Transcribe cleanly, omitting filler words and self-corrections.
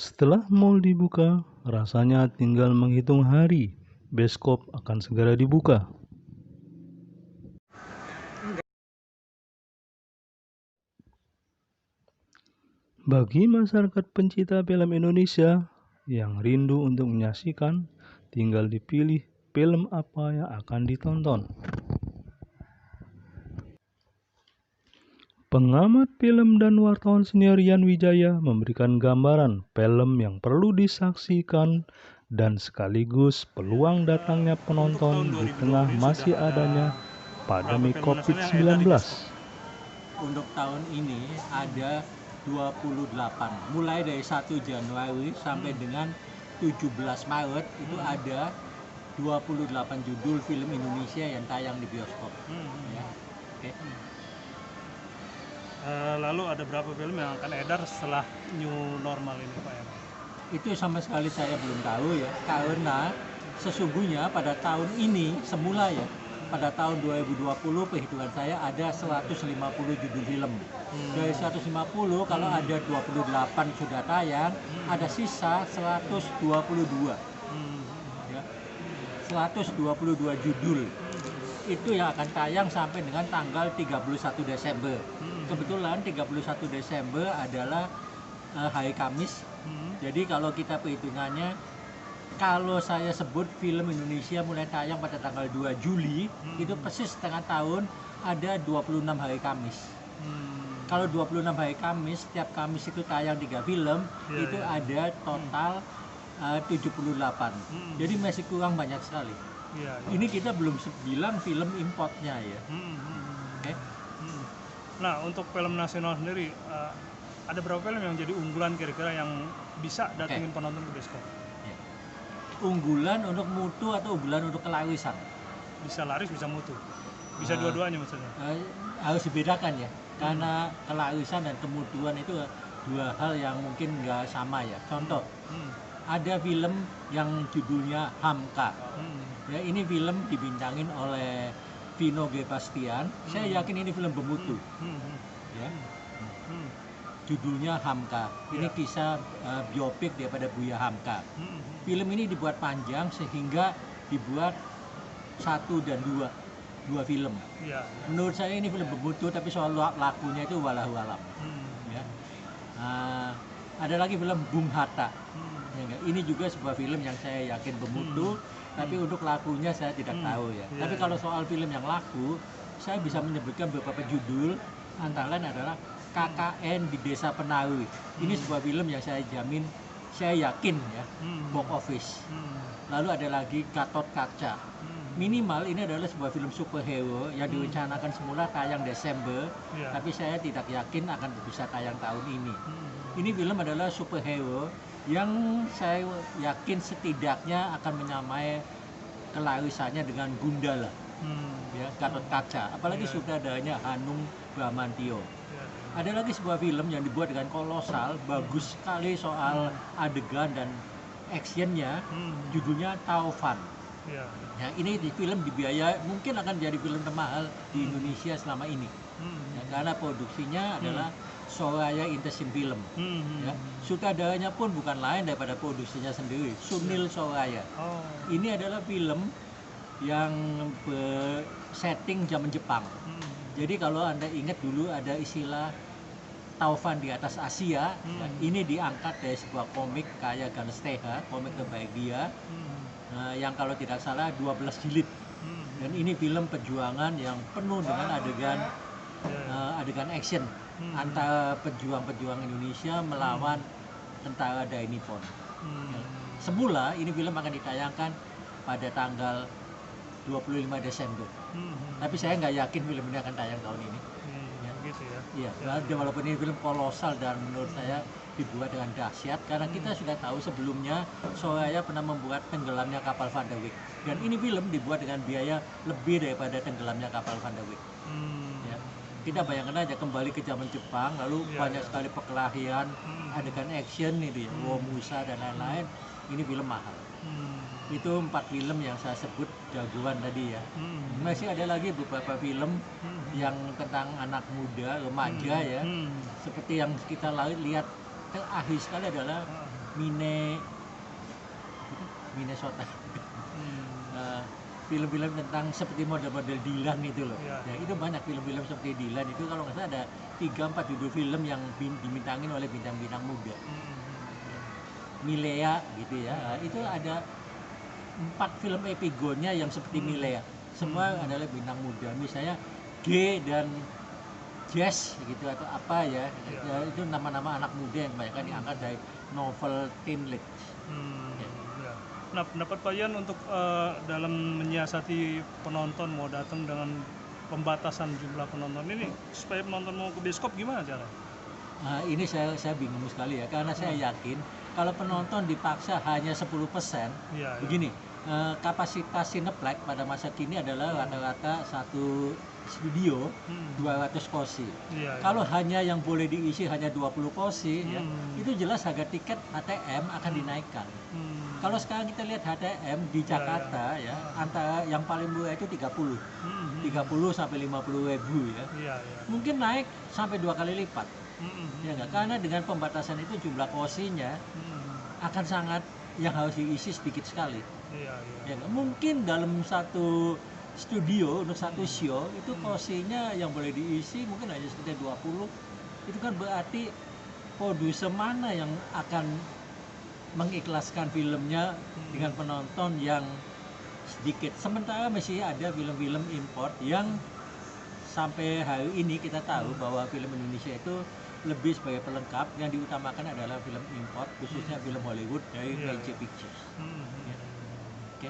Setelah mal dibuka, rasanya tinggal menghitung hari. Bioskop akan segera dibuka. Bagi masyarakat pencinta film Indonesia yang rindu untuk menyaksikan, tinggal dipilih film apa yang akan ditonton. Pengamat film dan wartawan senior Yan Wijaya memberikan gambaran film yang perlu disaksikan dan sekaligus peluang datangnya penonton di tengah masih adanya pandemi COVID-19. Untuk tahun ini ada 28, mulai dari 1 Januari sampai dengan 17 Maret itu ada 28 judul film Indonesia yang tayang di bioskop. Ya. Okay. Lalu ada berapa film yang akan edar setelah new normal ini, Pak? Itu sama sekali saya belum tahu ya, karena sesungguhnya pada tahun ini semula ya, pada tahun 2020 perhitungan saya ada 150 judul film. Dari 150 kalau ada 28 sudah tayang, ada sisa 122. Ya. 122 judul. Itu yang akan tayang sampai dengan tanggal 31 Desember. Kebetulan 31 Desember adalah hari Kamis. Jadi kalau kita perhitungannya, kalau saya sebut film Indonesia mulai tayang pada tanggal 2 Juli, itu persis setengah tahun, ada 26 hari Kamis. Kalau 26 hari Kamis, setiap Kamis itu tayang 3 film, itu ada total 78. Jadi masih kurang banyak sekali. Ini kita belum bilang film importnya ya. Okay? Nah, untuk film nasional sendiri, ada berapa film yang jadi unggulan kira-kira yang bisa datengin penonton ke bioskop? Unggulan untuk mutu atau unggulan untuk kelarisan? Bisa laris, bisa mutu. Bisa dua-duanya maksudnya? Harus dibedakan ya, karena kelarisan dan kemutuan itu dua hal yang mungkin nggak sama ya. Contoh, ada film yang judulnya Hamka. Ya, ini film dibintangin oleh Vino G. Bastian. Saya yakin ini film bermutu. Ya. Judulnya Hamka. Ini kisah biopik daripada Buya Hamka. Film ini dibuat panjang sehingga dibuat 1 dan 2 film. Menurut saya ini film bermutu, tapi soal lakunya itu walau alam. Ya. Ada lagi film Bung Hatta. Ini juga sebuah film yang saya yakin bermutu, tapi untuk lakunya saya tidak tahu ya. Tapi kalau soal film yang laku, saya bisa menyebutkan beberapa judul, antara lain adalah KKN di Desa Penawi. Ini sebuah film yang saya jamin, saya yakin ya, box office. Lalu ada lagi Gatot Kaca. Minimal ini adalah sebuah film superhero yang direncanakan semula tayang Desember, tapi saya tidak yakin akan bisa tayang tahun ini. Ini film adalah superhero yang saya yakin setidaknya akan menyamai kelarisannya dengan Gundala. Ya, Gatot Kaca. Apalagi sutradaranya Hanung Bramantyo. Ada lagi sebuah film yang dibuat dengan kolosal, bagus sekali soal adegan dan actionnya, judulnya Taufan. Ya, ini film dibiayai, mungkin akan jadi film termahal di Indonesia selama ini. Ya, karena produksinya adalah Soraya Intesim Film. Ya, sutradaranya pun bukan lain daripada produksinya sendiri, Sunil Soraya. Ini adalah film yang setting zaman Jepang. Jadi kalau Anda ingat dulu ada istilah Taufan di atas Asia, ini diangkat dari sebuah komik karya Ganesteha, komik terbaik dia, yang kalau tidak salah 12 jilid. Dan ini film perjuangan yang penuh dengan adegan action antara pejuang-pejuang Indonesia melawan tentara Dai Nippon. Semula ini film akan ditayangkan pada tanggal 25 Desember. Tapi saya nggak yakin film ini akan tayang tahun ini. Gitu ya. Iya, walaupun ini film kolosal dan menurut saya dibuat dengan dahsyat, karena kita sudah tahu sebelumnya Soraya pernah membuat tenggelamnya kapal Van der Wijk, dan ini film dibuat dengan biaya lebih daripada tenggelamnya kapal Van der Wijk. Ya. Kita bayangkan aja kembali ke zaman Jepang, lalu banyak sekali perkelahian, adegan action itu ya, Musa dan lain-lain. Ini film mahal. Itu 4 film yang saya sebut jagoan tadi ya. Masih ada lagi beberapa film yang tentang anak muda, remaja ya. Seperti yang kita lihat terakhir sekali adalah Minnesota. Hmm. Film-film tentang seperti model-model Dylan itu loh. Ya. Ya, itu banyak film-film seperti Dylan itu, kalau nggak salah ada 3-4 judul film yang dimintangin oleh bintang-bintang muda. Milea gitu ya. Itu ada 4 film epigonya yang seperti Milea. Semua adalah bintang muda. Misalnya G dan Jazz gitu atau apa ya. Ya. Itu nama-nama anak muda yang kebanyakan diangkat dari novel teen lit. Ya. Ya. Nah, pendapat Pak Ian untuk dalam menyiasati penonton mau datang dengan pembatasan jumlah penonton ini, supaya penonton mau ke bioskop gimana caranya? Ini saya bingung sekali ya, karena saya yakin kalau penonton dipaksa hanya 10%, Ya. begini, kapasitas Cineplex pada masa kini adalah rata-rata satu studio 200 kursi. Ya. Kalau hanya yang boleh diisi hanya 20 kursi, ya, Hmm. itu jelas harga tiket HTM akan dinaikkan. Kalau sekarang kita lihat HTM di Jakarta ya, antara yang paling murah itu 30 sampai 50 ribu ya. Iya. Mungkin naik sampai 2 kali lipat. Ya enggak? Karena dengan pembatasan itu jumlah kursinya akan sangat, yang harus diisi sedikit sekali. Iya. Ya enggak? Mungkin dalam satu studio untuk satu show itu kursinya yang boleh diisi mungkin hanya sekitar 20. Itu kan berarti produser mana yang akan mengikhlaskan filmnya dengan penonton yang sedikit. Sementara masih ada film-film import yang sampai hari ini kita tahu bahwa film Indonesia itu lebih sebagai pelengkap, yang diutamakan adalah film import, khususnya film Hollywood dari Magic Pictures. Ya. Oke.